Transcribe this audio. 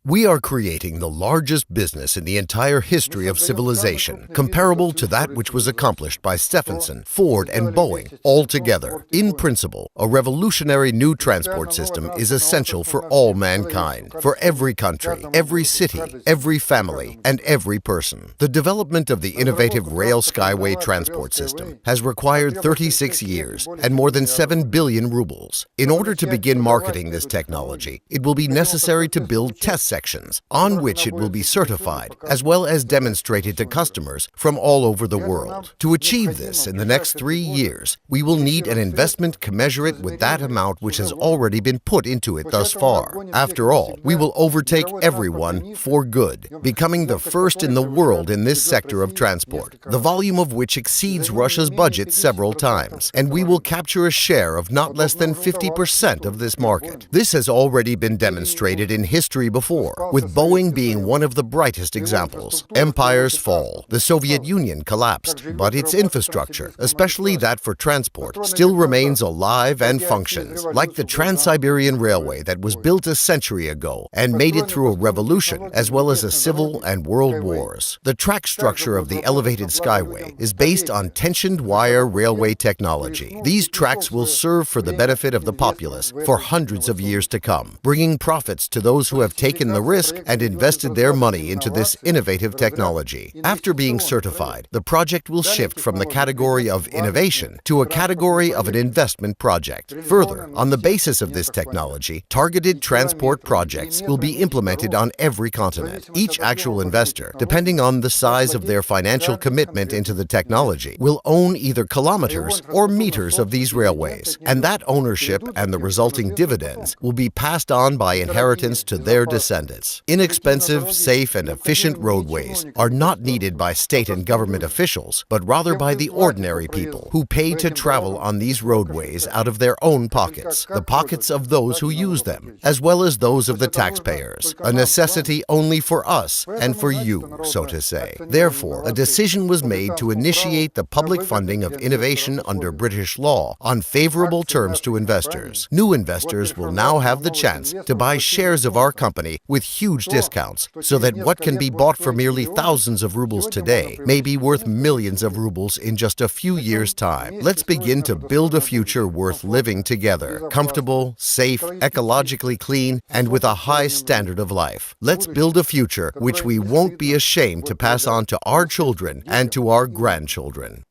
We are creating the largest business in the entire history of civilization, comparable to that which was accomplished by Stephenson, Ford, and Boeing all together. In principle, a revolutionary new transport system is essential for all mankind, for every country, every city, every family, and every person. The development of the innovative rail SkyWay transport system has required 36 years and more than 7 billion rubles. In order to begin marketing this technology, it will be necessary to build test sections on which it will be certified, as well as demonstrated to customers from all over the world. To achieve this in the next 3 years, we will need an investment commensurate with that amount which has already been put into it thus far. After all, we will overtake everyone for good, becoming the first in the world in this sector of transport, the volume of which exceeds Russia's budget several times, and we will capture a share of not less than 50% of this market. This has already been demonstrated in history before, with Boeing being one of the brightest examples. Empires fall. The Soviet Union collapsed, but its infrastructure, especially that for transport, still remains alive and functions, like the Trans-Siberian Railway that was built a century ago and made it through a revolution as well as a civil and world wars. The track structure of the elevated Skyway is based on tensioned wire railway technology. These tracks will serve for the benefit of the populace for hundreds of years to come, bringing profits to those who have taken the risk and invested their money into this innovative technology. After being certified, the project will shift from the category of innovation to a category of an investment project. Further, on the basis of this technology, targeted transport projects will be implemented on every continent. Each actual investor, depending on the size of their financial commitment into the technology, will own either kilometers or meters of these railways, and that ownership and the resulting dividends will be passed on by inheritance to their descendants. Inexpensive, safe, and efficient roadways are not needed by state and government officials, but rather by the ordinary people who pay to travel on these roadways out of their own pockets, the pockets of those who use them, as well as those of the taxpayers, a necessity only for us and for you, so to say. Therefore, a decision was made to initiate the public funding of innovation under British law on favorable terms to investors. New investors will now have the chance to buy shares of our company with huge discounts, so that what can be bought for merely thousands of rubles today may be worth millions of rubles in just a few years' time. Let's begin to build a future worth living together, comfortable, safe, ecologically clean, and with a high standard of life. Let's build a future which we won't be ashamed to pass on to our children and to our grandchildren.